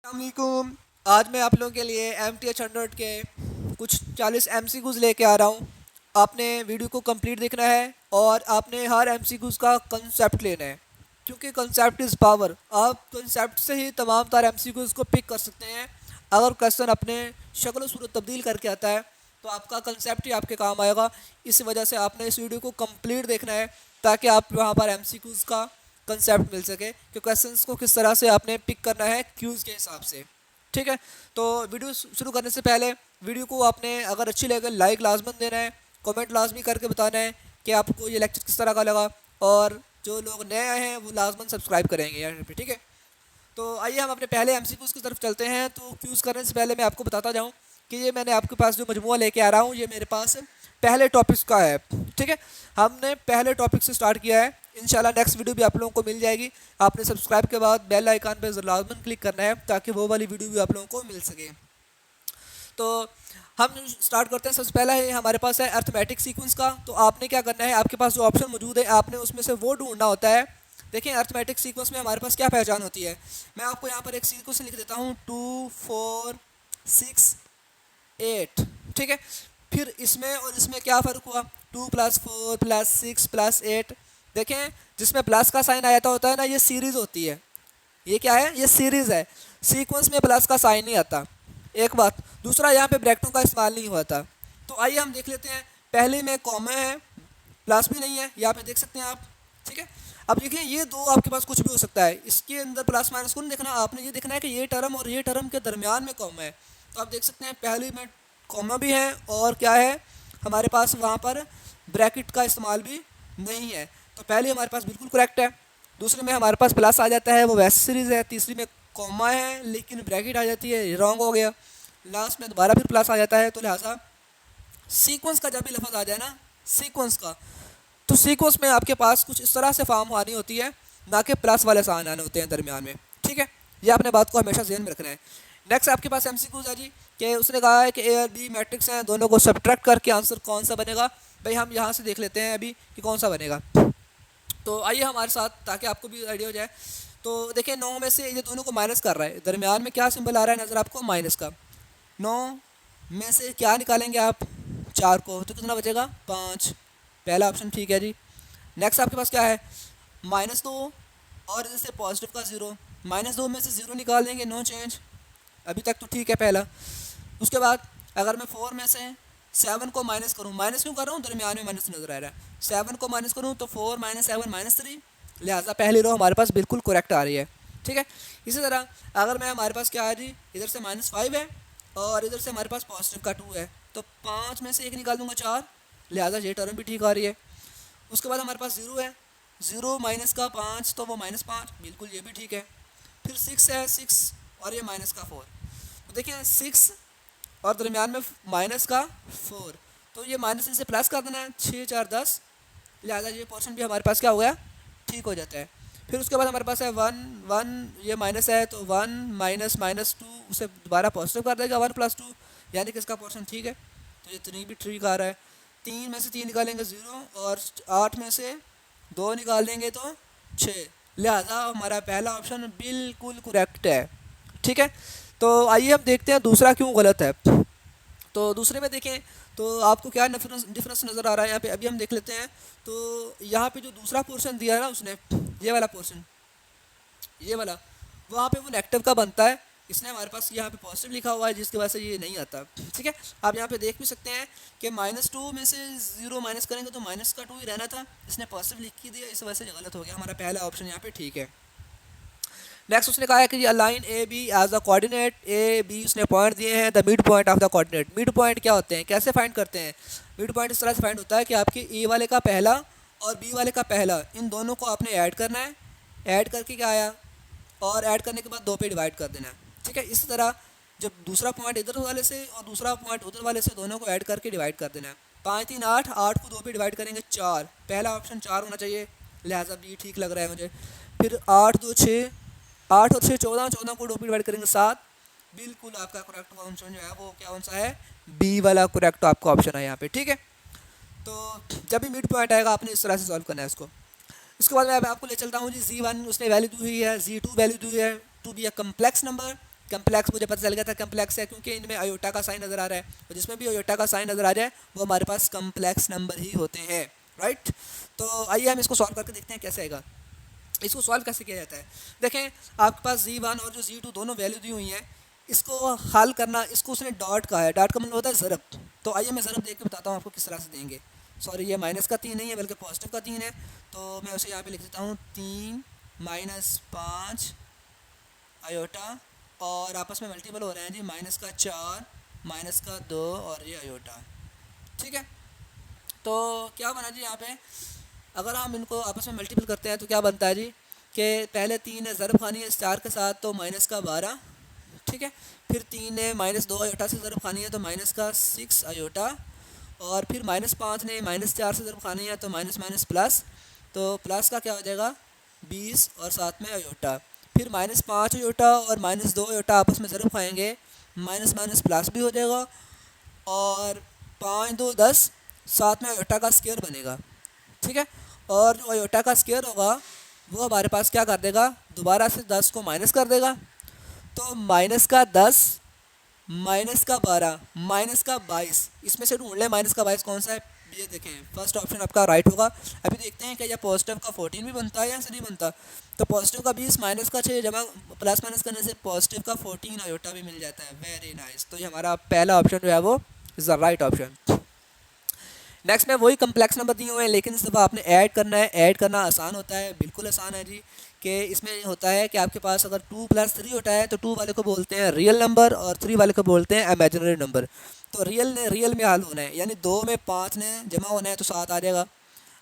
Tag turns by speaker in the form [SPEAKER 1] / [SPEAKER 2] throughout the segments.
[SPEAKER 1] अस्सलामुअलैकुम। आज मैं आप लोगों के लिए MTH 100 के कुछ 40 MCQs लेके आ रहा हूँ। आपने वीडियो को कंप्लीट देखना है और आपने हर MCQs का कंसेप्ट लेना है, क्योंकि कंसेप्ट इज़ पावर। आप कंसेप्ट से ही तमाम तार MCQs को पिक कर सकते हैं। अगर क्वेश्चन अपने शक्ल सूरत तब्दील करके आता है तो आपका कंसेप्ट ही आपके काम आएगा। इस वजह से आपने इस वीडियो को कंप्लीट देखना है ताकि आप वहाँ पर MCQs का कंसेप्ट मिल सके कि क्वेश्चंस को किस तरह से आपने पिक करना है क्यूज़ के हिसाब से। ठीक है, तो वीडियो शुरू करने से पहले वीडियो को आपने अगर अच्छी लगे लाइक लाजमन देना है, कमेंट लाजमी करके बताना है कि आपको ये लेक्चर किस तरह का लगा, और जो लोग नए आए हैं वो लाजमन सब्सक्राइब करेंगे यहाँ पे। ठीक है, तो आइए हम अपने पहले MCQs की तरफ चलते हैं। तो क्यूज़ करने से पहले मैं आपको बताता जाऊँ कि ये मैंने आपके पास जो मजमूआ लेके आ रहा हूँ ये मेरे पास पहले टॉपिक्स का है। ठीक है, हमने पहले टॉपिक से स्टार्ट किया है। इंशाल्लाह नेक्स्ट वीडियो भी आप लोगों को मिल जाएगी। आपने सब्सक्राइब के बाद बेल आइकन पर लाजमन क्लिक करना है ताकि वो वाली वीडियो भी आप लोगों को मिल सके। तो हम स्टार्ट करते हैं। सबसे पहला है हमारे पास है अर्थमेटिक सीक्वेंस का। तो आपने क्या करना है, आपके पास जो ऑप्शन मौजूद है आपने उसमें से वो ढूंढना होता है। देखिए अर्थमेटिक सीक्वेंस में हमारे पास क्या पहचान होती है। मैं आपको यहाँ पर एक सीक्वेंस लिख देता हूँ 2 4 6 8। ठीक है, फिर इसमें और इसमें क्या फ़र्क हुआ, 2 + 4 + 6 + 8। देखें जिसमें प्लस का साइन आ जाता होता है ना, ये सीरीज़ होती है। ये क्या है, ये सीरीज़ है। सीक्वेंस में प्लस का साइन नहीं आता, एक बात। दूसरा यहाँ पे ब्रैकेटों का इस्तेमाल नहीं हुआ था। तो आइए हम देख लेते हैं। पहले में कॉमा है, प्लस भी नहीं है, यहाँ पे देख सकते हैं आप। ठीक है, अब देखिए ये दो आपके पास कुछ भी हो सकता है, इसके अंदर प्लस माइनस को नहीं देखना, आपने ये देखना है कि ये टर्म और ये टर्म के दरमियान में कॉमा है। तो आप देख सकते हैं पहले में कॉमा भी है और क्या है हमारे पास वहाँ पर ब्रैकेट का इस्तेमाल भी नहीं है। तो पहले हमारे पास बिल्कुल करेक्ट है। दूसरे में हमारे पास प्लस आ जाता है, वो वैसे सीरीज़ है। तीसरी में कॉमा है लेकिन ब्रैकेट आ जाती है, ये रॉन्ग हो गया। लास्ट में दोबारा फिर प्लस आ जाता है। तो लिहाजा सीक्वेंस का जब भी लफ्ज़ आ जाए ना, सीक्वेंस का, तो सीक्वेंस में आपके पास कुछ इस तरह से फॉर्म आनी होती है, ना कि प्लस वाले साइन आने होते हैं दरमियान में। ठीक है, ये आपने बात को हमेशा ध्यान में रखना है। नेक्स्ट आपके पास MCQs है जी, कि उसने कहा है कि A और B मैट्रिक्स हैं, दोनों को सब्ट्रैक्ट करके आंसर कौन सा बनेगा। भाई हम यहाँ से देख लेते हैं अभी कि कौन सा बनेगा। तो आइए हमारे साथ, ताकि आपको भी आइडिया हो जाए। तो देखिए 9 में से ये दोनों को माइनस कर रहा है, दरमियान में क्या सिंबल आ रहा है नज़र आपको, माइनस का। 9 में से क्या निकालेंगे आप, 4 को, तो कितना बचेगा, 5। पहला ऑप्शन ठीक है जी। नेक्स्ट आपके पास क्या है, -2 और इधर से पॉजिटिव का 0। -2 में से 0 निकाल देंगे, नो चेंज। अभी तक तो ठीक है पहला। उसके बाद अगर मैं 4 में से 7 को माइनस करूँ, माइनस क्यों कर रहा हूँ, दरमियान में माइनस नजर आ रहा है। 7 को माइनस करूँ तो 4 - 7 -3, लिहाजा पहली रो हमारे पास बिल्कुल करेक्ट आ रही है। ठीक है, इसी तरह अगर मैं हमारे पास क्या है जी, इधर से -5 है और इधर से हमारे पास पॉजिटिव का 2 है, तो 5 में से 1 निकाल दूंगा, 4, लिहाजा ये टर्म भी ठीक आ रही है। उसके बाद हमारे पास 0 है, 0 माइनस का 5 तो वो -5, बिल्कुल ये भी ठीक है। फिर 6 है, 6 और ये माइनस का 4। तो देखिए 6 और दरमियान में माइनस का 4, तो ये माइनस इनसे प्लस कर देना है, 6 4 10, लिहाजा ये पोर्शन भी हमारे पास क्या हो गया, ठीक हो जाता है। फिर उसके बाद हमारे पास है 1 1, ये माइनस है तो 1 -2 उसे दोबारा पॉजिटिव कर देगा, 1 + 2, यानी कि इसका पोर्शन ठीक है। तो ये 3 भी ठीक आ रहा है। 3 में से 3 निकालेंगे 0 और 8 में से 2 निकाल देंगे तो 6, लिहाजा हमारा पहला ऑप्शन बिल्कुल करेक्ट है। ठीक है, तो आइए हम देखते हैं दूसरा क्यों गलत है। तो दूसरे में देखें तो आपको क्या डिफरेंस नज़र आ रहा है यहाँ पे, अभी हम देख लेते हैं। तो यहाँ पे जो दूसरा पोर्शन दिया है ना उसने, ये वाला पोर्शन, ये वाला, वहाँ पे वो नेगेटिव का बनता है। इसने हमारे पास यहाँ पे पॉजिटिव लिखा हुआ है जिसकी वजह से ये नहीं आता। ठीक है, आप यहाँ पे देख भी सकते हैं कि -2 में से 0 माइनस करेंगे तो -2 ही रहना था, इसने पॉजिटिव लिख ही दिया, इस वजह से गलत हो गया। हमारा पहला ऑप्शन यहाँ पे ठीक है। नेक्स्ट उसने कहा है कि a line A B as the coordinate, A B उसने पॉइंट दिए हैं, the mid point of the coordinate. Mid point क्या होते हैं, कैसे फाइंड करते हैं। मिड पॉइंट इस तरह से फाइंड होता है कि आपके ए वाले का पहला और बी वाले का पहला, इन दोनों को आपने ऐड करना है। ऐड करके क्या आया, और ऐड करने के बाद 2 पे डिवाइड कर देना है। ठीक है, इसी तरह जब दूसरा पॉइंट इधर वाले से और दूसरा पॉइंट उधर वाले से, दोनों को ऐड करके डिवाइड कर देना है। 5 3 8, 8 को 2 पे डिवाइड करेंगे 4, पहला ऑप्शन 4 होना चाहिए, लिहाजा बी ठीक लग रहा है मुझे। फिर 8 2 6, 8 और 6 14, 14 को 2 पे डिवाइड करेंगे 7, बिल्कुल आपका करेक्ट ऑप्शन जो है वो क्या कौन सा है, बी वाला करेक्ट आपका ऑप्शन है यहाँ पे। ठीक है, तो जब भी मिड पॉइंट आएगा आपने इस तरह से सॉल्व करना है इसको। इसके बाद मैं अब आपको ले चलता हूँ जी Z1, उसने वैल्यू दी हुई है, Z2 वैल्यू दी हुई है to be a complex number, complex मुझे पता चल गया था कम्प्लेक्स है, क्योंकि इनमें आयोटा का साइन नज़र आ रहा है, और जिसमें भी आयोटा का साइन नज़र आ जाए वो हमारे पास कम्प्लेक्स नंबर ही होते हैं, राइट। तो आइए हम इसको सॉल्व करके देखते हैं कैसे आएगा। इसको सॉल्व कैसे किया जाता है, देखें आपके पास Z1 और जो Z2 दोनों वैल्यू दी हुई हैं, इसको हल करना, इसको उसने डॉट का है, डॉट का मतलब होता है ज़रब। तो आइए मैं ज़रब देख के बताता हूँ आपको किस तरह से देंगे। सॉरी, ये माइनस का 3 नहीं है बल्कि पॉजिटिव का 3 है, तो मैं उसे यहाँ पे लिख देता हूँ 3 - 5 आयोटा, और आपस में मल्टीपल हो रहे हैं जी, -4 -2 और ये आयोटा, ठीक है। तो क्या बना जी यहाँ पे, अगर हम इनको आपस में मल्टीपल करते हैं तो क्या बनता है जी कि पहले 3 है ज़रब खानी है इस 4 के साथ, तो -12, ठीक है। फिर 3 है -2 आयोटा से ज़रब खानी है तो -6 आयोटा, और फिर -5 ने -4 से ज़रब खानी है तो माइनस प्लस, तो प्लस का क्या हो जाएगा 20 और साथ में आयोटा। फिर -5 आयोटा और -2 आयोटा आपस में ज़रब खाएंगे, माइनस प्लस भी हो जाएगा, और 5 2 10 साथ में आयोटा का स्क्वायर बनेगा, ठीक है। और जो आयोटा का स्क्वायर होगा वो हमारे पास क्या कर देगा, दोबारा से 10 को माइनस कर देगा, तो -10 -12 -22, इसमें से ढूंढ लें -22 कौन सा है। ये देखें फर्स्ट ऑप्शन आपका राइट होगा। अभी देखते हैं कि यह पॉजिटिव का 14 भी बनता है या ऐसे नहीं बनता। तो पॉजिटिव का 20 माइनस का 6 जमा प्लस माइनस करने से पॉजिटिव का 14 आयोटा भी मिल जाता है। Very nice. तो ये हमारा पहला ऑप्शन जो है वो is the right option. Next में वही कम्प्लेक्स नंबर दिए हुए हैं, लेकिन इस दफ़ा आपने ऐड करना है। ऐड करना आसान होता है, बिल्कुल आसान है जी। कि इसमें होता है कि आपके पास अगर 2 + 3 होता है तो 2 वाले को बोलते हैं रियल नंबर और 3 वाले को बोलते हैं इमेजिनरी नंबर। तो रियल में हल होना है, यानी 2 में 5 ने जमा होना है तो 7 आ जाएगा।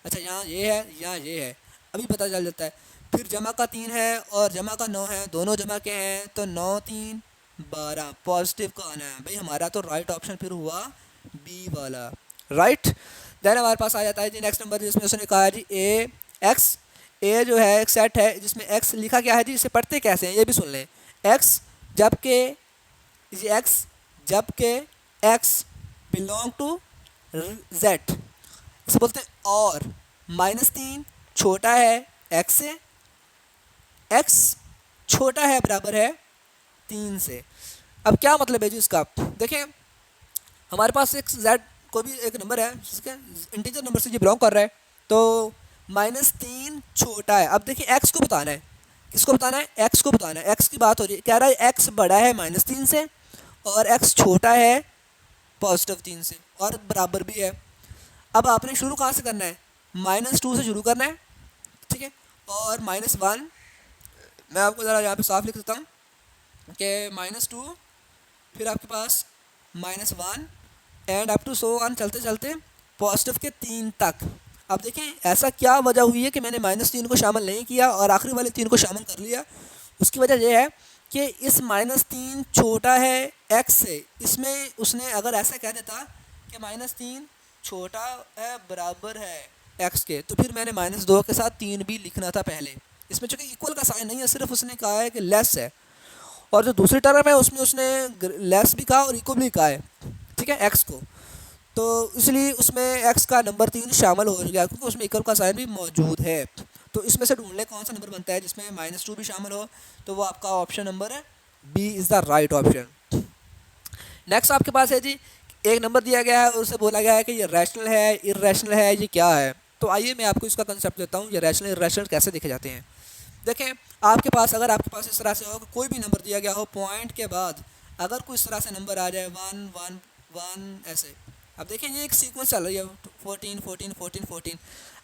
[SPEAKER 1] अच्छा, यहाँ ये है, यहाँ ये है, अभी पता चल जाता है। फिर जमा का 3 है और जमा का 9 है, दोनों जमा के हैं तो 9 3 12 पॉजिटिव का आना है भाई। हमारा तो राइट ऑप्शन फिर हुआ बी वाला, राइट। देन हमारे पास आ जाता है जी नेक्स्ट नंबर, जिसमें उसने कहा है जी एक्स। ए जो है एक सेट है जिसमें एक्स लिखा क्या है जी, इसे पढ़ते कैसे हैं ये भी सुन लें। एक्स जबकि एक्स बिलोंग टू जेड, इसे बोलते हैं। और -3 छोटा है एक्स से, एक्स छोटा है बराबर है 3 से। अब क्या मतलब है जी इसका, देखें हमारे पास एक जेड कोई भी एक नंबर है जिसके इंटीजर नंबर से ये बिलोंग कर रहा है, तो -3 छोटा है। अब देखिए एक्स को बताना है, किसको बताना है, एक्स को बताना है। एक्स की बात हो रही है, कह रहा है एक्स बड़ा है -3 से और एक्स छोटा है +3 से और बराबर भी है। अब आपने शुरू कहाँ से करना है, -2 से शुरू करना है, ठीक है। और -1 मैं आपको ज़रा यहाँ पे साफ लिख देता हूँ कि -2, फिर आपके पास -1 and up to so on, चलते चलते पॉजिटिव के 3 तक। अब देखें ऐसा क्या वजह हुई है कि मैंने -3 को शामिल नहीं किया और आखिरी वाले 3 को शामिल कर लिया। उसकी वजह यह है कि इस -3 छोटा है एक्स से, इसमें उसने अगर ऐसा कह देता कि -3 छोटा है बराबर है एक्स के, तो फिर मैंने -2 के साथ 3 भी लिखना था पहले। इसमें चूँकि इक्वल का साइन नहीं है, सिर्फ उसने कहा है कि लेस है, और जो दूसरी टर्म है उसमें उसने लेस भी कहा और इक्वल भी कहा है, ठीक है, एक्स को। तो इसलिए उसमें एक्स का नंबर 3 शामिल हो गया क्योंकि उसमें इक्वल का साइन भी मौजूद है। तो इसमें से ढूंढ लें कौन सा नंबर बनता है जिसमें -2 भी शामिल हो, तो वो आपका ऑप्शन नंबर है B is the right option. Next आपके पास है जी एक नंबर दिया गया है और उससे बोला गया है कि ये रैशनल है इर्रेशनल है, ये क्या है। तो आइए मैं आपको इसका कंसेप्ट देता हूँ, ये रैशनल इर्रेशनल कैसे देखे जाते हैं। देखें आपके पास अगर आपके पास इस तरह से हो, कोई भी नंबर दिया गया हो, पॉइंट के बाद अगर कोई इस तरह से नंबर आ जाए 1 1 1 ऐसे। अब देखिए ये एक सीक्वेंस चल रही है 14 14 14 14।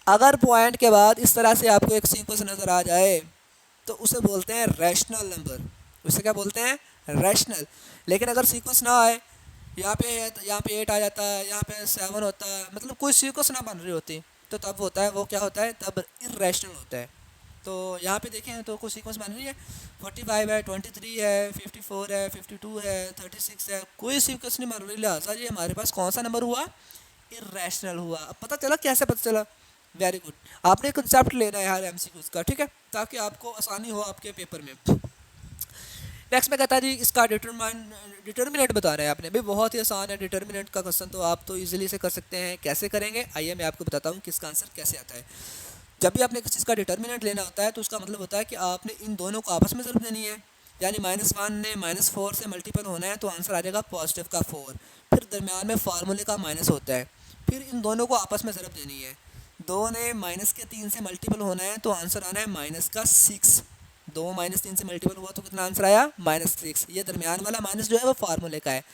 [SPEAKER 1] अगर पॉइंट के बाद इस तरह से आपको एक सीक्वेंस नज़र आ जाए तो उसे बोलते हैं रैशनल नंबर। उसे क्या बोलते हैं, रैशनल। लेकिन अगर सीक्वेंस ना आए, यहाँ पे 8 आ जाता है, यहाँ पे 7 होता है, मतलब कोई सीक्वेंस ना बन रही होती, तो तब होता है वो क्या होता है, तब इर्रेशनल होता है। तो यहाँ पे देखें तो कोई सीक्वेंस बन रही है, 45 है, 23 है, 54 है, 52 है, 36 है, कोई सीक्वेंस नहीं बन रही, लिहाजा ये हमारे पास कौन सा नंबर हुआ, इर्रेशनल हुआ। अब पता चला कैसे पता चला, वेरी गुड। आपने कंसेप्ट लेना है हर एमसीक्यूज़ का, ठीक है, ताकि आपको आसानी हो आपके पेपर में। नेक्स्ट में कहता है जी इसका डिटर्मिनेंट बता रहे हैं आपने, भाई बहुत ही आसान है डिटर्मिनेंट का क्वेश्चन, तो आप तो इजीली से कर सकते हैं। कैसे करेंगे आइए मैं आपको बताता हूँ कि इसका आंसर कैसे आता है। जब भी आपने किसी चीज़ का डिटर्मिनेंट लेना होता है तो उसका मतलब होता है कि आपने इन दोनों को आपस में ज़रूर देनी है। यानी -1 ने -4 से मल्टीपल होना है तो आंसर आ जाएगा पॉजिटिव का 4। फिर दरमियान में फार्मूले का माइनस होता है, फिर इन दोनों को आपस में ज़रब देनी है। 2 ने -3 से मल्टीपल होना है तो आंसर आना है -6। 2 -3 से मल्टीपल हुआ तो कितना आंसर आया -6। ये दरमियान वाला माइनस जो है वो फार्मूले का है।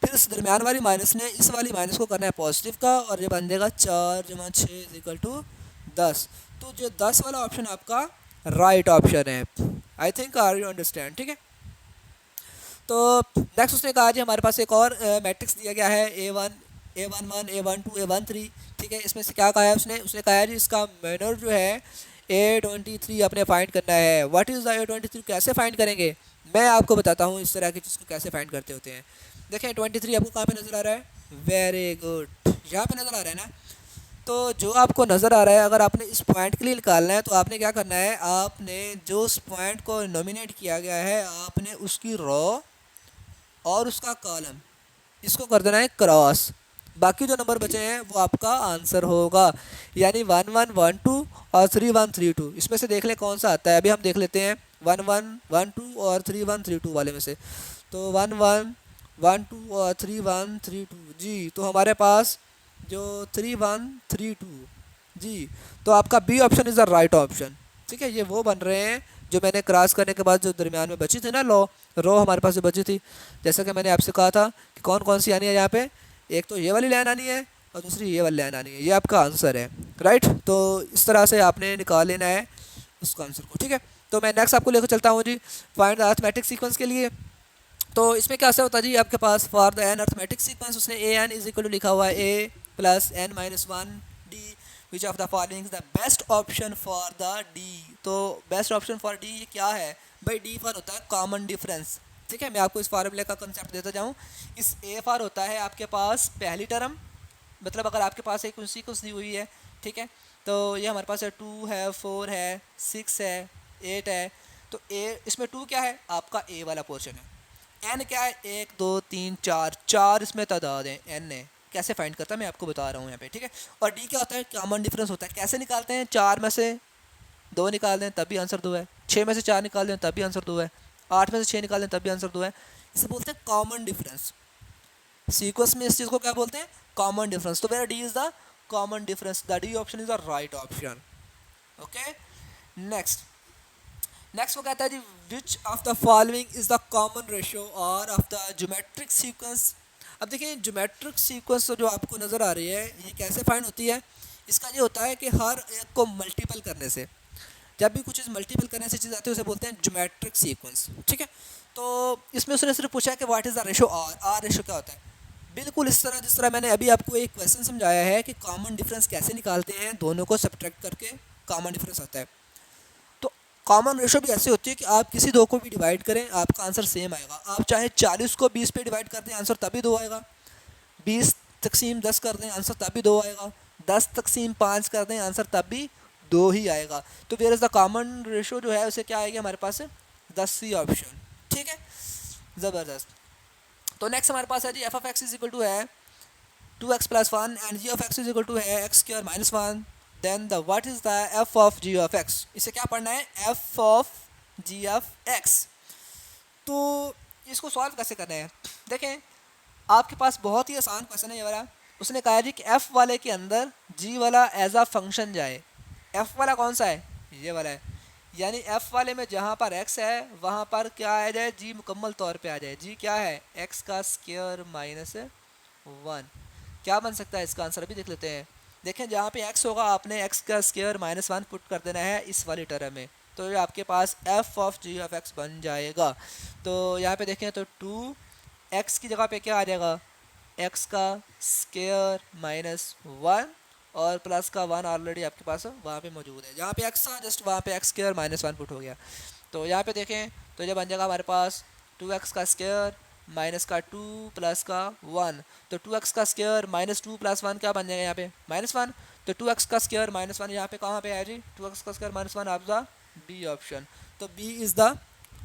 [SPEAKER 1] फिर इस दरमियान वाली माइनस ने इस वाली माइनस को करना है पॉजिटिव का, और ये बन जाएगा 4 जमा 6 इक्वल टू 10। तो जो 10 वाला ऑप्शन आपका राइट ऑप्शन है। I think are you understand, ठीक है। तो नेक्स्ट उसने कहा जी हमारे पास एक और मैट्रिक्स दिया गया है A1 A11 A12 A13, ठीक है। इसमें से क्या कहा है उसने कहा है जी इसका मेनर जो है A23 अपने फाइंड करना है। व्हाट इज़ द A23, कैसे फाइंड करेंगे, मैं आपको बताता हूँ इस तरह की चीज़ को कैसे फाइंड करते होते हैं। देखें 23 आपको कहाँ पे नज़र आ रहा है, वेरी गुड, यहाँ पे नज़र आ रहा है ना। तो जो आपको नज़र आ रहा है, अगर आपने इस पॉइंट के लिए निकालना है तो आपने क्या करना है, आपने जो उस पॉइंट को नॉमिनेट किया गया है आपने उसकी रो और उसका कॉलम इसको कर देना है क्रॉस। बाकी जो नंबर बचे हैं वो आपका आंसर होगा, यानी 1112 और 3132। इसमें से देख लें कौन सा आता है, अभी हम देख लेते हैं 1112 और 3132 वाले में से। तो 1112 और 3132 जी, तो हमारे पास जो 3132 जी, तो आपका B option is the right option, ठीक है। ये वो बन रहे हैं जो मैंने क्रॉस करने के बाद जो दरमियान में बची थी ना रो हमारे पास जो बची थी, जैसा कि मैंने आपसे कहा था कि कौन कौन सी आनी है यहाँ पे, एक तो ये वाली लाइन आनी है और दूसरी ये वाली लाइन आनी है, ये आपका आंसर है, राइट। तो इस तरह से आपने निकाल लेना है उसका आंसर को, ठीक है। तो मैं नेक्स्ट आपको लेकर चलता हूँ जी फाइंड द अर्थमेटिक सीक्वेंस के लिए। तो इसमें क्या होता है जी, आपके पास for the n arithmetic sequence उसने a n is equal to लिखा हुआ है a plus n minus one d, which of the following the best option for the d. तो बेस्ट ऑप्शन फॉर डी ये क्या है भाई, डी फॉर होता है कॉमन डिफरेंस, ठीक है। मैं आपको इस फार्मूले का कंसेप्ट देता जाऊँ। इस ए फॉर होता है आपके पास पहली टर्म, मतलब अगर आपके पास एक सीक्वेंस दी हुई है, ठीक है, तो ये हमारे पास है 2 है 4 है 6 है 8 है। तो ए इसमें 2 क्या है आपका ए वाला पोर्शन है, एन क्या है 1 2 3 4, 4 इसमें तादाद है, एन है। कैसे फाइंड करता है मैं आपको बता रहा हूँ यहाँ पे, ठीक है। और डी क्या होता है, कॉमन डिफरेंस होता है। कैसे निकालते हैं, 4 में से 2 निकाल दें तब भी आंसर 2 है, 6 में से 4 निकाल दें तब भी आंसर 2 है, 8 में से 6 निकाल दें तब भी आंसर 2 है। इसे बोलते हैं कॉमन डिफरेंस। सीक्वेंस में इस चीज़ को क्या बोलते हैं, कॉमन डिफरेंस। तो मेरा d is the common difference, the d option is the right option, okay. Next next वो कहता है जी which of the following is the common ratio और ऑफ द ज्योमेट्रिक सीक्वेंस। अब देखिए ज्योमेट्रिक सीक्वेंस जो आपको नज़र आ रही है ये कैसे फाइंड होती है, इसका ये होता है कि हर एक को मल्टीपल करने से, जब भी कुछ चीज़ मल्टीपल करने से चीज़ आती है उसे बोलते हैं ज्योमेट्रिक सीक्वेंस, ठीक है। तो इसमें उसने सिर्फ पूछा है कि what is the ratio R ratio क्या होता है। बिल्कुल इस तरह जिस तरह मैंने अभी आपको एक क्वेश्चन समझाया है कि कॉमन डिफरेंस कैसे निकालते हैं, दोनों को सब्ट्रैक्ट करके कॉमन डिफरेंस आता है। तो कॉमन रेशो भी ऐसे होती है कि आप किसी दो को भी डिवाइड करें आपका आंसर सेम आएगा। आप चाहे 40 को 20 पे डिवाइड कर दें आंसर तभी 2 आएगा, 20 तकसीम 10 कर दें आंसर तभी 2 आएगा, 10 तकसीम 5 कर दें आंसर तब भी 2 ही आएगा। तो where is the common ratio जो है उसे क्या आएगा हमारे पास 10 सी ऑप्शन, ठीक है, ज़बरदस्त। तो नेक्स्ट हमारे पास है जी f of x is equal to है 2x plus 1 and g of x is equal to है x square minus 1, then the what is the f of g of x. इसे क्या पढ़ना है, f of g of x. तो इसको solve कैसे करना है, देखें आपके पास बहुत ही आसान क्वेश्चन है ये वाला। उसने कहा है जी कि एफ वाले के अंदर जी वाला एज अ फंक्शन जाए। एफ वाला कौन सा है, ये वाला है, यानी एफ वाले में जहाँ पर एक्स है वहाँ पर क्या आ जाए, जी मुकम्मल तौर पे आ जाए। जी क्या है, एक्स का स्क्वायर माइनस 1। क्या बन सकता है इसका आंसर, अभी देख लेते हैं। देखें जहाँ पे एक्स होगा आपने एक्स का स्क्वायर माइनस 1 पुट कर देना है इस वाली टर्म में, तो ये आपके पास f of g of x बन जाएगा। तो यहाँ पे देखें तो 2 एक्स की जगह पे क्या आ जाएगा, एक्स का स्क्वायर माइनस 1 और प्लस का 1 ऑलरेडी आपके पास वहाँ पे मौजूद है, जहाँ पे एक्स था जस्ट वहाँ पे एक्स स्क्वायर माइनस 1 पुट हो गया। तो यहाँ पे देखें तो ये बन जाएगा हमारे पास 2x का स्क्वायर माइनस का 2 प्लस का 1। तो 2x का स्क्वायर माइनस 2 प्लस 1 क्या बन जाएगा यहाँ पे -1। तो 2x का स्क्वायर -1 यहाँ पे कहाँ पे है जी, 2x का स्क्वायर -1 आप द बी ऑप्शन। तो B is the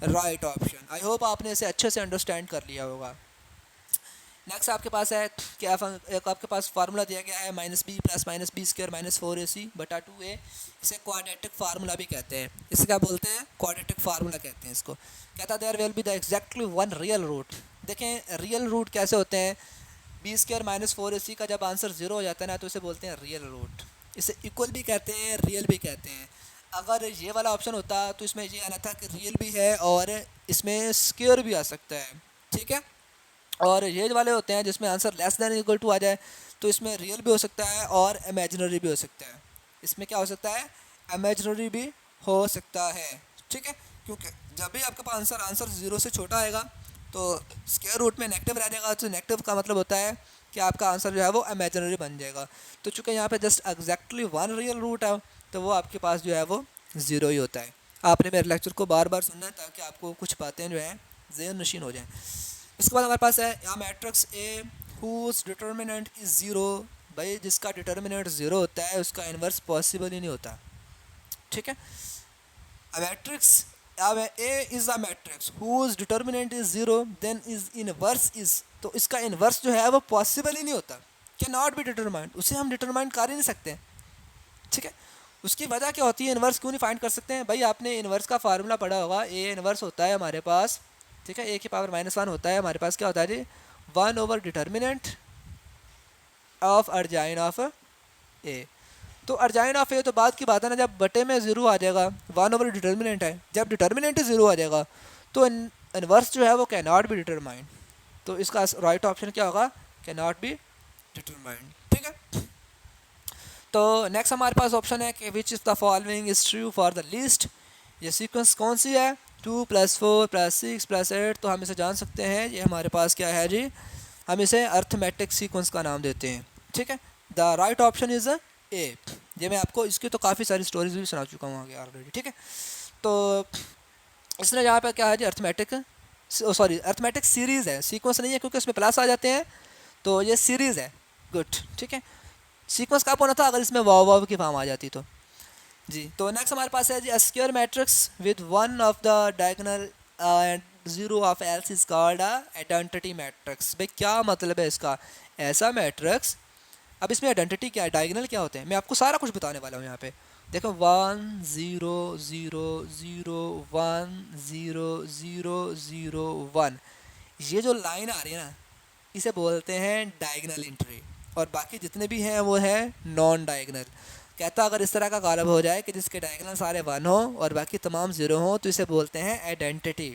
[SPEAKER 1] right option. I hope आपने इसे अच्छे से अंडरस्टैंड कर लिया होगा। नेक्स्ट आपके पास है क्या एक आपके पास फार्मूला दिया गया है -b plus -b square -4ac बटा 2a। इसे क्वाड्रेटिक फार्मूला भी कहते हैं। इसे क्या बोलते हैं? क्वाड्रेटिक फार्मूला कहते हैं इसको। कहता है there will be the exactly one real root. देखें रियल रूट कैसे होते हैं? बी स्क्वायर -4ac का जब आंसर 0 हो जाता है ना तो इसे बोलते हैं रियल रूट। इसे इक्वल भी कहते हैं, रियल भी कहते हैं। अगर ये वाला ऑप्शन होता तो इसमें ये आना था कि रियल भी है और इसमें स्क्वायर भी आ सकता है, ठीक है। और ये वाले होते हैं जिसमें answer less than equal to आ जाए तो इसमें रियल भी हो सकता है और इमेजिनरी भी हो सकता है। इसमें क्या हो सकता है? इमेजिनरी भी हो सकता है, ठीक है। क्योंकि जब भी आपके पास आंसर 0 से छोटा आएगा तो स्क्वायर रूट में नेगेटिव रह जाएगा, तो नेगेटिव का मतलब होता है कि आपका आंसर जो है वो इमेजिनरी बन जाएगा। तो चूँकि यहाँ पे just exactly one real root है तो वो आपके पास जो है वो 0 ही होता है। आपने मेरे लेक्चर को बार बार सुनना है ताकि आपको कुछ बातें जो हैं ज़हन नशीन हो जाएँ। इसके बाद हमारे पास है यहाँ matrix A whose determinant is zero. भाई जिसका डिटर्मिनेंट ज़ीरो होता है उसका इन्वर्स पॉसिबल ही नहीं होता, ठीक है। A matrix A is a matrix whose determinant is zero then is inverse is, तो इसका इन्वर्स जो है वो पॉसिबल ही नहीं होता। कैन नॉट बी डिटरमाइंड, उसे हम डिटरमाइंड कर ही नहीं सकते, ठीक है। उसकी वजह क्या होती है? इन्वर्स क्यों नहीं फाइंड कर सकते हैं? भाई आपने इन्वर्स का फार्मूला पढ़ा होगा। ए इन्वर्स होता है हमारे पास, ठीक है, ए की पावर -1 होता है हमारे पास। क्या होता है जी? 1 over determinant of अर्जाइन of A. तो अर्जाइन ऑफ ए तो बाद की बात है ना, जब बटे में 0 आ जाएगा, 1 ओवर डिटर्मिनेंट है, जब डिटर्मिनेंट 0 आ जाएगा तो इन्वर्स जो है वो कैन नॉट बी डिटरमाइंड। तो इसका राइट ऑप्शन क्या होगा? कैन नॉट बी डिटरमाइंड, ठीक है। तो नेक्स्ट हमारे पास ऑप्शन है कि which is the following is true for the least. ये सीक्वेंस कौन सी है? 2 + 4 + 6 + 8। तो हम इसे जान सकते हैं, ये हमारे पास क्या है जी? हम इसे अर्थमेटिक सीक्वेंस का नाम देते हैं, ठीक है। The right option is a. ये मैं आपको इसकी तो काफ़ी सारी स्टोरीज भी सुना चुका हूँ आगे ऑलरेडी, ठीक है। तो इसने यहाँ पे क्या है जी? अर्थमेटिक, सॉरी अर्थमेटिक सीरीज़ है, सीक्वेंस नहीं है क्योंकि उसमें प्लस आ जाते हैं, तो ये सीरीज़ है। गुड, ठीक है। सीक्वेंस कब होना था? अगर इसमें वाव वाव की फॉर्म आ जाती तो जी। तो नेक्स्ट हमारे पास है जी square matrix with one of the diagonal and 0 of else is called a identity matrix. भाई क्या मतलब है इसका? ऐसा मैट्रिक्स, अब इसमें आइडेंटिटी क्या है, डायगोनल क्या होते हैं, मैं आपको सारा कुछ बताने वाला हूँ यहाँ पे। देखो 1 0 0 0 1 0 0 0 1, ये जो लाइन आ रही है ना इसे बोलते हैं डायगोनल एंट्री, और बाकी जितने भी हैं वो है नॉन डायगोनल। कहता अगर इस तरह का कॉलम हो जाए कि जिसके डायगोनल सारे 1 हो और बाकी तमाम 0 हो तो इसे बोलते हैं आइडेंटिटी।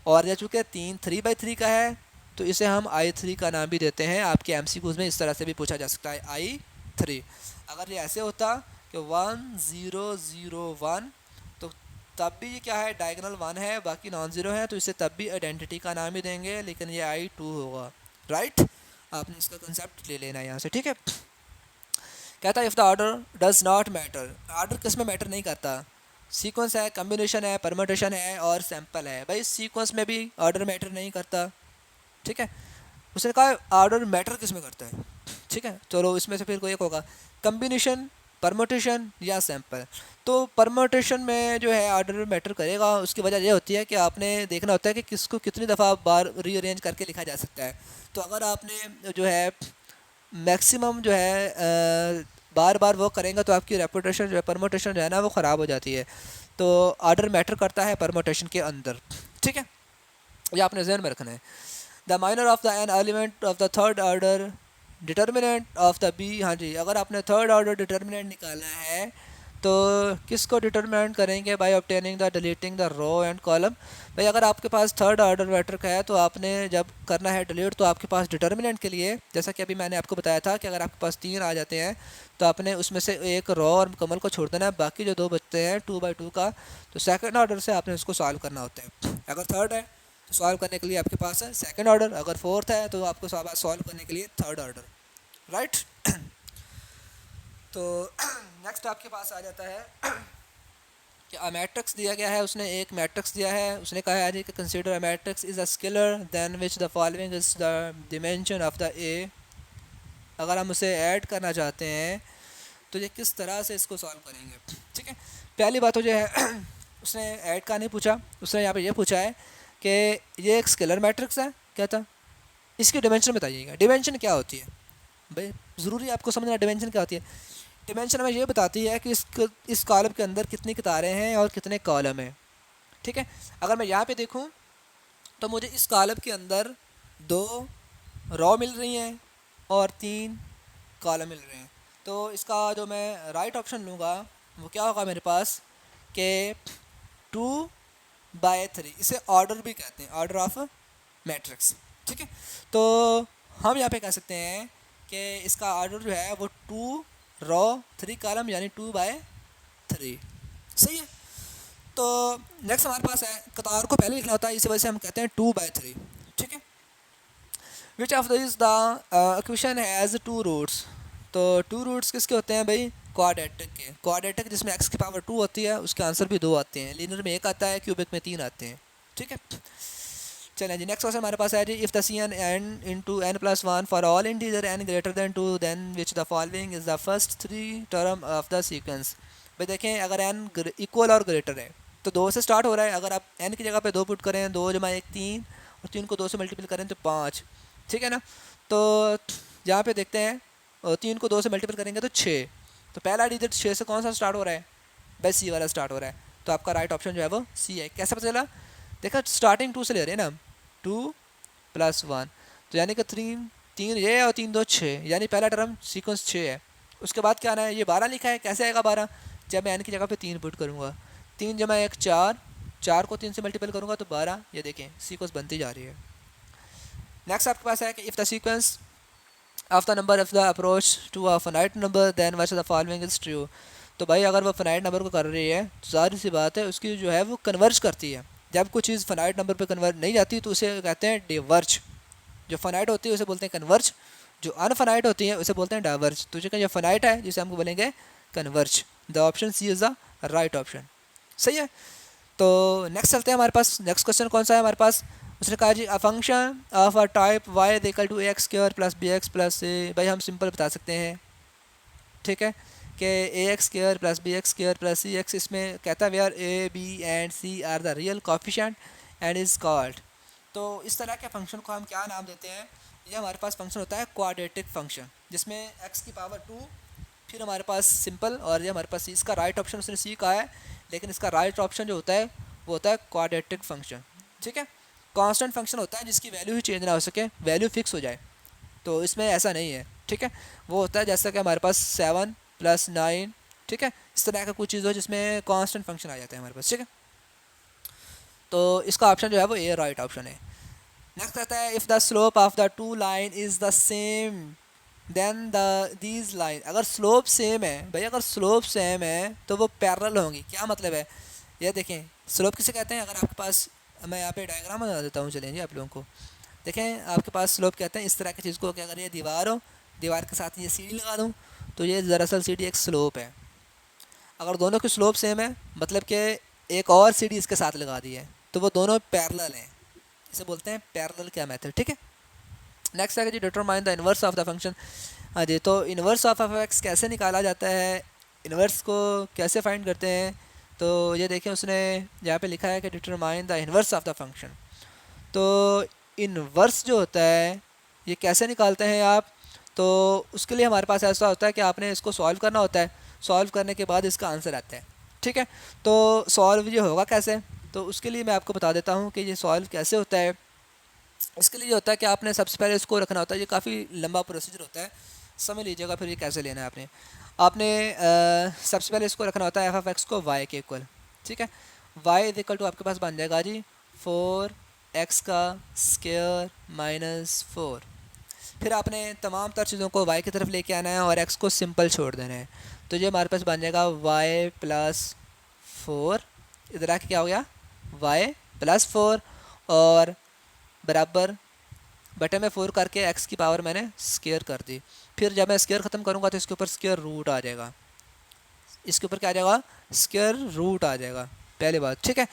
[SPEAKER 1] और ये चूँकि 3/3 का है तो इसे हम I3 का नाम भी देते हैं। आपके MCQs में इस तरह से भी पूछा जा सकता है I3। अगर ये ऐसे होता कि 1 0 0 1 तो तब भी ये क्या है? डायगोनल 1 है, बाकी नॉन ज़ीरो है, तो इसे तब भी आइडेंटिटी का नाम ही देंगे, लेकिन ये I2 होगा, राइट। आपने इसका कंसेप्ट ले लेना है यहाँ से, ठीक है। कहता है if the order does not matter. Order किस में मैटर नहीं करता? सीक्वेंस है, कम्बिनेशन है, परम्यूटेशन है और सैंपल है। भाई सीक्वेंस में भी ऑर्डर मैटर नहीं करता, ठीक है। उसने कहा ऑर्डर मैटर किस में करता है, ठीक है। चलो इसमें से फिर कोई एक होगा, कम्बिनेशन, परम्यूटेशन या सैंपल। तो परम्यूटेशन में जो है ऑर्डर मैटर करेगा। उसकी वजह ये होती है कि आपने देखना होता है कि किसको कितनी दफ़ा बार रीअरेंज करके लिखा जा सकता है। तो अगर आपने जो है मैक्सिमम जो है बार बार वो करेंगे तो आपकी रेपुटेशन जो है परम्यूटेशन जो है ना वो ख़राब हो जाती है। तो ऑर्डर मैटर करता है परम्यूटेशन के अंदर, ठीक है। ये आपने जहन में रखना है। The minor of the an element of the third order determinant of the B. हाँ जी, अगर आपने थर्ड ऑर्डर डिटर्मिनेंट निकालना है तो किसको डिटरमाइन करेंगे? By obtaining the deleting the row and column. भाई अगर आपके पास थर्ड ऑर्डर मैट्रिक्स है तो आपने जब करना है डिलीट तो आपके पास डिटर्मिनेंट के लिए, जैसा कि अभी मैंने आपको बताया था कि अगर आपके पास 3 आ जाते हैं तो आपने उसमें से एक रो और मुकम्मल को छोड़ देना है, बाकी जो 2 बचते हैं 2/2 का, तो सेकंड ऑर्डर से आपने उसको सॉल्व करना होता है। अगर थर्ड है तो सॉल्व करने के लिए आपके पास है सेकंड ऑर्डर, अगर फोर्थ है तो आपको सॉल्व करने के लिए थर्ड ऑर्डर, राइट। तो नेक्स्ट आपके पास आ जाता है कि अ मैट्रिक्स दिया गया है, उसने एक मैट्रिक्स दिया है, उसने कहा है कि consider a matrix is a scalar then which the following is the dimension of the A. अगर हम उसे ऐड करना चाहते हैं तो ये किस तरह से इसको सॉल्व करेंगे, ठीक है। पहली बात तो जो है उसने ऐड का नहीं पूछा, उसने यहाँ पे ये पूछा है कि ये एक स्केलर मैट्रिक्स है, क्या था? इसकी डिमेंशन बताइएगा। डिमेंशन क्या होती है भाई, ज़रूरी है आपको समझना डिमेंशन क्या होती है। डिमेंशन हमें ये बताती है कि इस कॉलम के अंदर कितनी कितारें हैं और कितने कॉलम हैं। ठीक है, अगर मैं यहाँ पे देखूँ तो मुझे इस कॉलम के अंदर 2 रो मिल रही हैं और 3 कॉलम मिल रहे हैं। तो इसका जो मैं राइट ऑप्शन लूँगा वो क्या होगा मेरे पास कि 2/3, इसे ऑर्डर भी कहते हैं, ऑर्डर ऑफ मैट्रिक्स। ठीक है, तो हम यहाँ पे कह सकते हैं कि इसका ऑर्डर जो है वो 2 रो 3 कॉलम यानी 2/3। सही है। तो नेक्स्ट हमारे पास है, कतार को पहले लिखना होता है, इसी वजह से हम कहते हैं 2/3। ठीक है, which of this the equation has 2 roots. तो 2 रूट्स किसके होते हैं भाई, क्वाड्रेटिक के। क्वाड्रेटिक जिसमें x की पावर 2 होती है उसके आंसर भी 2 आते हैं, लीनियर में 1 आता है, क्यूबिक में 3 आते हैं। ठीक है, चलें जी नेक्स्ट क्वेश्चन हमारे पास है जी, if the c n n into n plus one for all integer n greater than 2 then which the following is the first 3 term of the sequence. भाई देखें, अगर एन इक्वल और ग्रेटर है तो 2 से स्टार्ट हो रहा है। अगर आप एन की जगह पे 2 पुट करें, 2 जमा 1 3, और 3 को 2 से मल्टीपल करें तो 5। ठीक है ना, तो यहाँ पे देखते हैं, और 3 को 2 से मल्टीपल करेंगे तो 6। तो पहला डिजिट 6 से कौन सा स्टार्ट हो रहा है, बस सी वाला स्टार्ट हो रहा है। तो आपका राइट ऑप्शन जो है वो सी है। कैसे पता चला, देखा स्टार्टिंग 2 से ले रहे हैं ना, 2 + 1, तो यानी कि 3 ये और 3 2 6, यानी पहला टर्म सीक्वेंस 6 है। उसके बाद क्या आना है, ये 12 लिखा है। कैसे आएगा 12, जब मैं एन की जगह पे 3 पुट करूँगा, 3 जमा 1 4, 4 को 3 से मल्टीपल करूँगा तो 12। ये देखें सीक्वेंस बनती जा रही है। नेक्स्ट आपके पास है कि if the sequence of the number of the approach to a finite number then which the following is true. तो भाई अगर वो फाइनाइट नंबर को कर रही है तो ज़ाहिर सी बात है उसकी जो है वो कन्वर्ज करती है। जब कोई चीज़ फाइनाइट नंबर पे कन्वर्ट नहीं जाती तो उसे कहते हैं डिवर्ज। जो फाइनाइट होती है उसे बोलते हैं कन्वर्ज, जो अनफाइनाइट होती है उसे बोलते हैं डाइवर्ज। तो जो फाइनाइट है जिसे हमको बोलेंगे converge. The option C is the right option. सही है, तो नेक्स्ट चलते हैं हमारे पास। नेक्स्ट क्वेश्चन कौन सा है हमारे पास, उसने कहा जी a function of a type y equal to x square plus b x plus a. भाई हम सिंपल बता सकते हैं, ठीक है, कि a x square plus b x square plus c x, इसमें कहता है where a b and c are the real coefficient and is called. तो इस तरह के फंक्शन को हम क्या नाम देते हैं, ये हमारे पास फंक्शन होता है क्वाड्रेटिक फंक्शन, जिसमें एक्स की पावर 2 फिर हमारे पास सिंपल, और ये हमारे पास इसका राइट ऑप्शन उसने सी कहा है, लेकिन इसका राइट ऑप्शन जो होता है वो होता है क्वाड्रेटिक फंक्शन। ठीक है, कांस्टेंट फंक्शन होता है जिसकी वैल्यू ही चेंज ना हो सके, वैल्यू फिक्स हो जाए। तो इसमें ऐसा नहीं है। ठीक है, वो होता है जैसा कि हमारे पास 7 + 9, ठीक है, इस तरह का कुछ चीज़ हो जिसमें कांस्टेंट फंक्शन आ जाता है हमारे पास। ठीक है, तो इसका ऑप्शन जो है वो ए राइट ऑप्शन है। नेक्स्ट आता है if the slope of the 2 line is the same then these line. अगर स्लोप सेम है भाई, अगर स्लोप सेम है तो वो पैरेलल होंगी। क्या मतलब है, ये देखें स्लोप किसे कहते हैं। अगर आपके पास, मैं यहाँ पे डायग्राम बना देता हूँ, चलेंगे आप लोगों को देखें, आपके पास स्लोप कहते हैं इस तरह की चीज़ को कि अगर ये दीवार हो, दीवार के साथ ये सीढ़ी लगा दूँ तो ये दरअसल सीढ़ी एक स्लोप है। अगर दोनों की स्लोप सेम है मतलब कि एक और सीढ़ी इसके साथ लगा दी है तो वो दोनों पैरेलल हैं, इसे बोलते हैं पैरेलल क्या मेथड। ठीक है, नेक्स्ट है जी determine the inverse of the function. हाँ जी, तो इन्वर्स ऑफ एफ एक्स कैसे निकाला जाता है, इन्वर्स को कैसे फाइंड करते हैं। तो ये देखें उसने यहाँ पे लिखा है कि determine the inverse of the function. तो इन्वर्स जो होता है ये कैसे निकालते हैं आप, तो उसके लिए हमारे पास ऐसा होता है कि आपने इसको सॉल्व करना होता है, सॉल्व करने के बाद इसका आंसर आता है। ठीक है, तो सॉल्व ये होगा कैसे, तो उसके लिए मैं आपको बता देता हूँ कि ये सॉल्व कैसे होता है। इसके लिए होता है कि आपने सबसे पहले इसको रखना होता है, ये काफ़ी लंबा प्रोसीजर होता है, समझ लीजिएगा फिर ये कैसे लेना है आपने सबसे पहले इसको रखना होता है f(x) को y के इक्वल। ठीक है, y इक्वल टू आपके पास बन जाएगा जी 4x का स्क्वायर माइनस 4। फिर आपने तमाम तर चीज़ों को y की तरफ लेके आना है और x को सिंपल छोड़ देना है। तो ये हमारे पास बन जाएगा y + 4, इधर आके क्या हो गया y + 4 और बराबर बटे में 4 करके x की पावर मैंने स्क्वायर कर दी। फिर जब मैं स्क्वायर ख़त्म करूँगा तो इसके ऊपर स्क्वायर रूट आ जाएगा, इसके ऊपर क्या आ जाएगा स्क्वायर रूट आ जाएगा, पहली बात। ठीक है,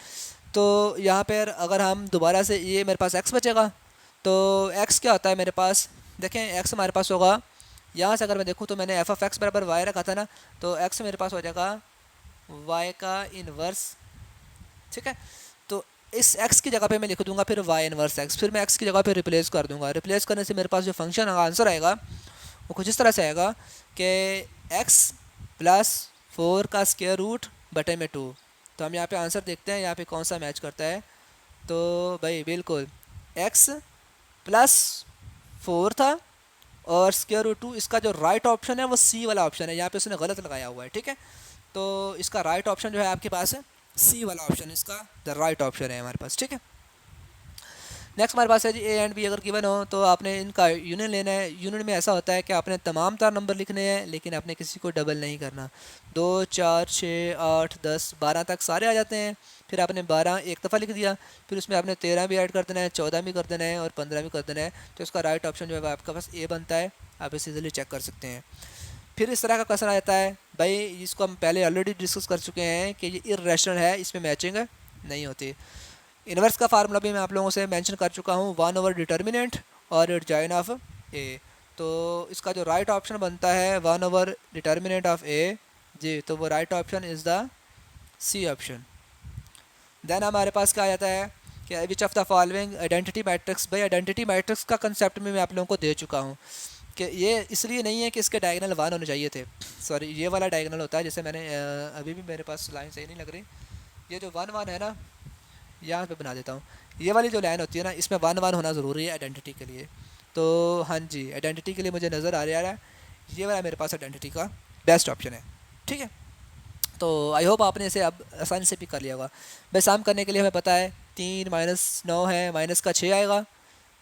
[SPEAKER 1] तो यहाँ पर अगर हम दोबारा से, ये मेरे पास x बचेगा, तो x क्या होता है मेरे पास, देखें x हमारे पास होगा, यहाँ से अगर मैं देखूँ तो मैंने f(x) बराबर y रखा था ना, तो x मेरे पास हो जाएगा y का इन्वर्स। ठीक है, तो इस x की जगह पे मैं लिख दूंगा फिर y इनवर्स x, फिर मैं x की जगह पे रिप्लेस कर दूंगा। रिप्लेस करने से मेरे पास जो फंक्शन आंसर आएगा वो कुछ इस तरह से आएगा कि x प्लस 4 का स्क्वायर रूट बटे में 2। तो हम यहाँ पे आंसर देखते हैं यहाँ पे कौन सा मैच करता है। तो भाई बिल्कुल x प्लस 4 था और स्क्वायर रूट 2, इसका जो राइट ऑप्शन है वो सी वाला ऑप्शन है, यहाँ पे उसने गलत लगाया हुआ है। ठीक है, तो इसका राइट ऑप्शन जो है आपके पास है सी वाला ऑप्शन, इसका द राइट ऑप्शन है हमारे पास। ठीक है, नेक्स्ट हमारे पास है जी ए एंड बी अगर गिवन हो तो आपने इनका यूनियन लेना है। यूनियन में ऐसा होता है कि आपने तमाम तार नंबर लिखने हैं लेकिन आपने किसी को डबल नहीं करना। 2 4 6 8 10 12 तक सारे आ जाते हैं, फिर आपने 12 एक दफ़ा लिख दिया, फिर उसमें आपने 13 भी ऐड कर देना है, 14 भी कर देना है और 15 भी कर देना है। तो इसका राइट ऑप्शन जो है आपका पास ए बनता है, आप इसे इजीली चेक कर सकते हैं। फिर इस तरह का क्वेश्चन आ जाता है भाई, इसको हम पहले ऑलरेडी डिस्कस कर चुके हैं कि ये इर्रेशनल है, इसमें मैचिंग नहीं होती। इन्वर्स का फार्मूला भी मैं आप लोगों से मेंशन कर चुका हूँ, 1 ओवर डिटर्मिनेंट और इट जॉइन ऑफ ए। तो इसका जो राइट ऑप्शन बनता है 1 ओवर डिटर्मिनेंट ऑफ ए जी, तो वो right option is the C option. Then हमारे पास क्या आ जाता है कि which of the following identity matrix. भाई आइडेंटिटी मैट्रिक्स का कंसेप्ट में मैं आप लोगों को दे चुका हूँ कि ये इसलिए नहीं है कि इसके डायगोनल 1 होने चाहिए थे, सॉरी ये वाला डायगोनल होता है, जैसे मैंने अभी भी मेरे पास लाइन सही नहीं लग रही, ये जो 1 1 है ना, यहाँ पे बना देता हूँ, ये वाली जो लाइन होती है ना इसमें 1 1 होना ज़रूरी है आइडेंटिटी के लिए। तो हाँ जी, आइडेंटिटी के लिए मुझे नज़र आ रहा है ये वाला मेरे पास आइडेंटिटी का बेस्ट ऑप्शन है। ठीक है, तो आई होप आपने इसे अब आसानी से पिक कर लिया होगा। बस शाम करने के लिए हमें पता है 3 -9 है, माइनस का 6 आएगा।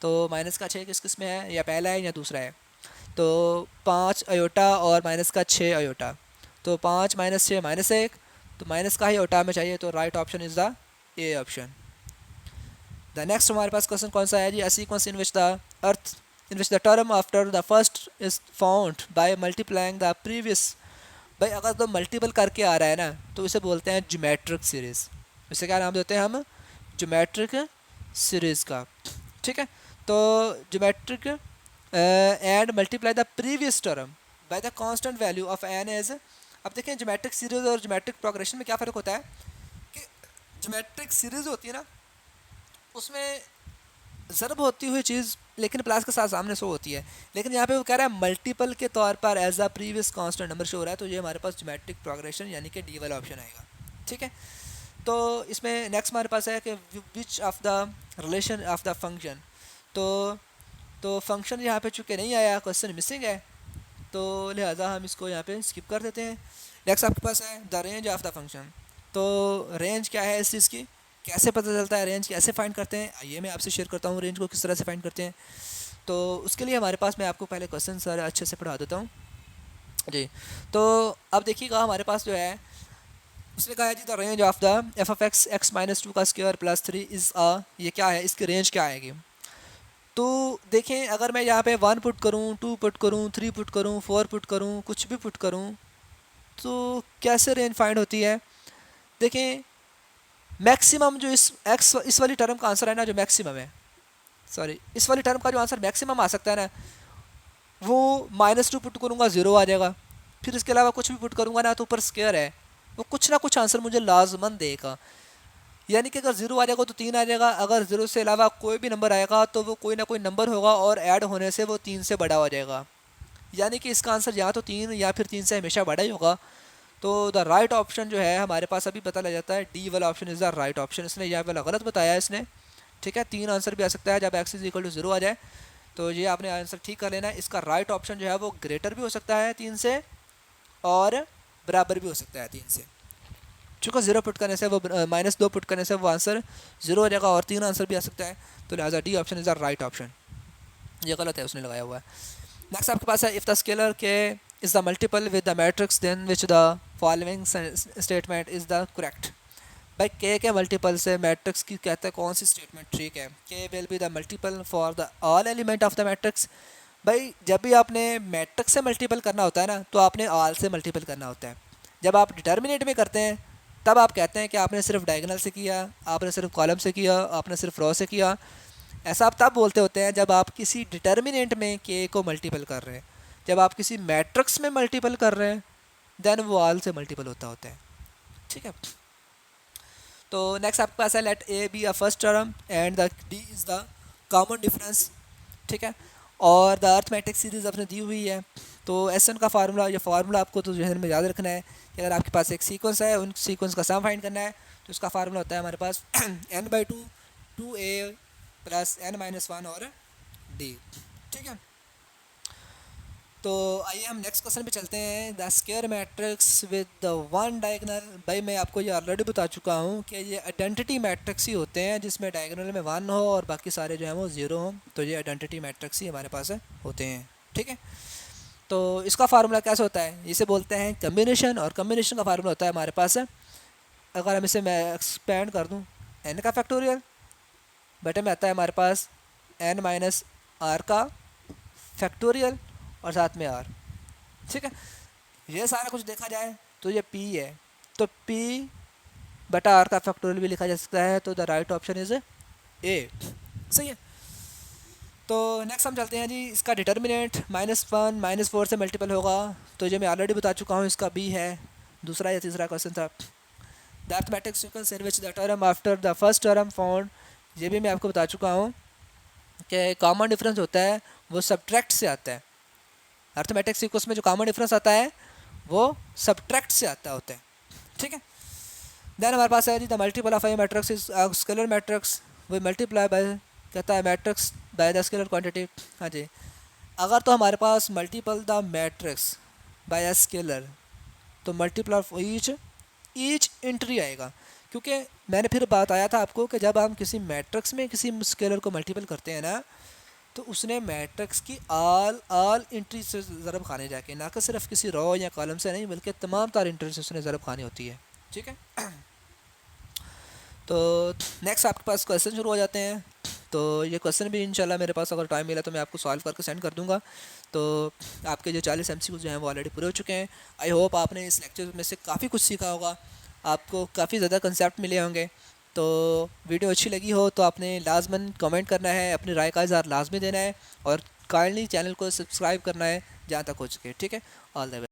[SPEAKER 1] तो माइनस का 6 किस किस में है, या पहला है या दूसरा है। तो 5 अयोटा और माइनस का 6 अयोटा, तो 5 -6 -1, तो माइनस का ही अयोटा हमें चाहिए, तो right option is the a option. The next हमारे पास क्वेश्चन कौन सा है जी, a sequence in which the earth in which the term after the first is found by multiplying the previous. भाई अगर तो मल्टीपल करके आ रहा है ना तो इसे बोलते हैं ज्योमेट्रिक सीरीज़। इसे क्या नाम देते हैं हम, ज्योमेट्रिक सीरीज़ का। ठीक है, तो geometric and multiply the previous term by the constant value of N as. अब देखें ज्योमेट्रिक सीरीज़ और ज्योमेट्रिक प्रोग्रेशन में क्या फ़र्क होता है कि ज्योमेट्रिक सीरीज़ होती है ना उसमें ज़रब होती हुई चीज़ लेकिन प्लस के साथ सामने शो होती है, लेकिन यहाँ पे वो कह रहा है मल्टीपल के तौर पर as a previous constant number show हो रहा है, तो ये हमारे पास ज्योमेट्रिक प्रोग्रेशन यानी कि डी वाला ऑप्शन आएगा। ठीक है, तो इसमें नेक्स्ट हमारे पास है कि which of the relation of the function. तो फंक्शन यहाँ पे चूँकि नहीं आया, क्वेश्चन मिसिंग है, तो लिहाजा हम इसको यहाँ पे स्किप कर देते हैं। नेक्स्ट आपके पास है the range of the function. तो रेंज क्या है इस चीज़ की, कैसे पता चलता है, रेंज कैसे फाइंड करते हैं, आइए मैं आपसे शेयर करता हूँ रेंज को किस तरह से फाइंड करते हैं। तो उसके लिए हमारे पास मैं आपको पहले क्वेश्चन सारे अच्छे से पढ़ा देता हूँ जी। तो अब देखिएगा हमारे पास जो है उसने कहा है जी the range of the f of x x -2 का स्क्वायर प्लस 3 इज़ अ, ये क्या है, इसकी रेंज क्या आएगी। तो देखें अगर मैं यहाँ पे 1 पुट करूँ, 2 पुट करूँ, 3 पुट करूँ, 4 पुट करूँ, कुछ भी पुट करूँ, तो कैसे रेंज फाइंड होती है। देखें मैक्सिमम जो इस वाली टर्म का आंसर है ना, जो मैक्सिमम है, सॉरी इस वाली टर्म का जो आंसर मैक्सिमम आ सकता है ना, वो -2 पुट करूँगा 0 आ जाएगा। फिर इसके अलावा कुछ भी पुट करूँगा ना तो ऊपर स्क्वायर है, वो कुछ ना कुछ आंसर मुझे लाजमन देगा। यानी कि अगर 0 आ जाएगा तो 3 आ जाएगा, अगर 0 से अलावा कोई भी नंबर आएगा तो वो कोई ना कोई नंबर होगा और ऐड होने से वो 3 से बड़ा हो जाएगा। यानी कि इसका आंसर या तो 3 या फिर 3 से हमेशा बड़ा ही होगा। तो द राइट ऑप्शन जो है हमारे पास अभी पता लग जाता है, डी वाला option is the right option. इसने यहाँ वाला गलत बताया है इसने। ठीक है, 3 आंसर भी आ सकता है जब एक्स इज इक्वल टू 0 आ जाए, तो ये आपने आंसर ठीक कर लेना है। इसका राइट ऑप्शन जो है वो ग्रेटर भी हो सकता है 3 से और बराबर भी हो सकता है 3 से। चूँकि 0 पुट करने से वो -2 पुट करने से वो आंसर 0 हो जाएगा और 3 आंसर भी आ सकता है, तो लिहाजा D option is the right option. ये गलत है, उसने लगाया हुआ है। नेक्स्ट आपके पास है if the scalar K is the multiple with the matrix then which the following statement is the correct. भाई के मल्टीपल से मैट्रिक्स की कहते हैं कौन सी स्टेटमेंट ठीक है, के will be the multiple for the all element of the matrix. भाई जब भी आपने मैट्रिक्स से मल्टीपल करना होता है ना तो आपने ऑल से मल्टीपल करना होता है। जब आप डिटर्मिनेंट में करते हैं तब आप कहते हैं कि आपने सिर्फ डायगोनल से किया, आपने सिर्फ कॉलम से किया, आपने सिर्फ रो से किया। ऐसा आप तब बोलते होते हैं जब आप किसी डिटर्मिनेंट में के को मल्टीपल कर रहे हैं। जब आप किसी मैट्रिक्स में मल्टीपल कर रहे हैं देन वो ऑल से मल्टीपल होता है। ठीक है, तो तो नेक्स्ट आपके पास है let A B a first term and the D is the common difference, ठीक है। और द अर्थमेटिक सीरीज़ अपने दी हुई है। तो एस का फार्मूला, ये फार्मूला आपको तो जहन में याद रखना है कि अगर आपके पास एक सीक्वेंस है, उन सीक्वेंस का सम फाइंड करना है, तो उसका फार्मूला होता है हमारे पास n/2 2a प्लस n-1 और d, ठीक है। तो आइए हम नेक्स्ट क्वेश्चन पे चलते हैं। The square matrix with the one diagonal, भाई मैं आपको ये ऑलरेडी बता चुका हूँ कि ये आइडेंटिटी मैट्रिक्स ही होते हैं जिसमें डायगोनल में 1 हो और बाकी सारे जो हैं वो 0 हो, तो ये आइडेंटिटी मैट्रिक्स ही हमारे पास होते हैं, ठीक है। तो इसका फार्मूला कैसे होता है, इसे बोलते हैं कम्बिनेशन, और कम्बिनेशन का फार्मूला होता है हमारे पास अगर हम इसे मैं एक्सपेंड कर दूँ n का फैक्टोरियल बटे में आता है हमारे पास n-r का फैक्टोरियल और साथ में r, ठीक है। ये सारा कुछ देखा जाए तो ये p है, तो p बटा r का फैक्टोरियल भी लिखा जा सकता है, तो the right option is a, सही है। तो नेक्स्ट हम चलते हैं जी, इसका डिटर्मिनेंट -1 -4 से मल्टीपल होगा, तो ये मैं ऑलरेडी बता चुका हूँ, इसका b है। दूसरा या तीसरा क्वेश्चन था the arithmetic sequence in which the term after the first term found, ये भी मैं आपको बता चुका हूँ कि कॉमन डिफरेंस होता है वो सब्ट्रैक्ट से आता है। अर्थमेटिक सीक्वेंस में जो कॉमन डिफरेंस आता है वो सब्ट्रैक्ट से आता होता है, ठीक है। देन हमारे पास है जी the multiple of a matrix is scalar matrix, वो मल्टीप्लाई बाय कहता है matrix by the scalar quantity. हाँ जी, अगर तो हमारे पास multiple the matrix by a scalar, तो मल्टीपल ऑफ ईच एंट्री आएगा, क्योंकि मैंने फिर बात आया था आपको कि जब हम किसी मैट्रिक्स में किसी स्केलर को मल्टीपल करते हैं ना, तो उसने मैट्रिक्स की आल एंट्री से ज़रब खाने जाके, ना कि सिर्फ किसी रो या कॉलम से नहीं, बल्कि तमाम तार एंट्री से उसने ज़रब खानी होती है, ठीक है। तो नेक्स्ट आपके पास क्वेश्चन शुरू हो जाते हैं। तो ये क्वेश्चन भी इंशाल्लाह मेरे पास अगर टाइम मिला तो मैं आपको सॉल्व करके सेंड कर दूंगा। तो आपके जो 40 MCQ जो हैं वो ऑलरेडी पूरे हो चुके हैं। आई होप आपने इस लेक्चर में से काफ़ी कुछ सीखा होगा, आपको काफ़ी ज़्यादा कंसेप्ट मिले होंगे। तो वीडियो अच्छी लगी हो तो आपने लाजमन कमेंट करना है, अपनी राय का इज़हार लाजमी देना है, और काइंडली चैनल को सब्सक्राइब करना है जहाँ तक हो चुके, ठीक है। All the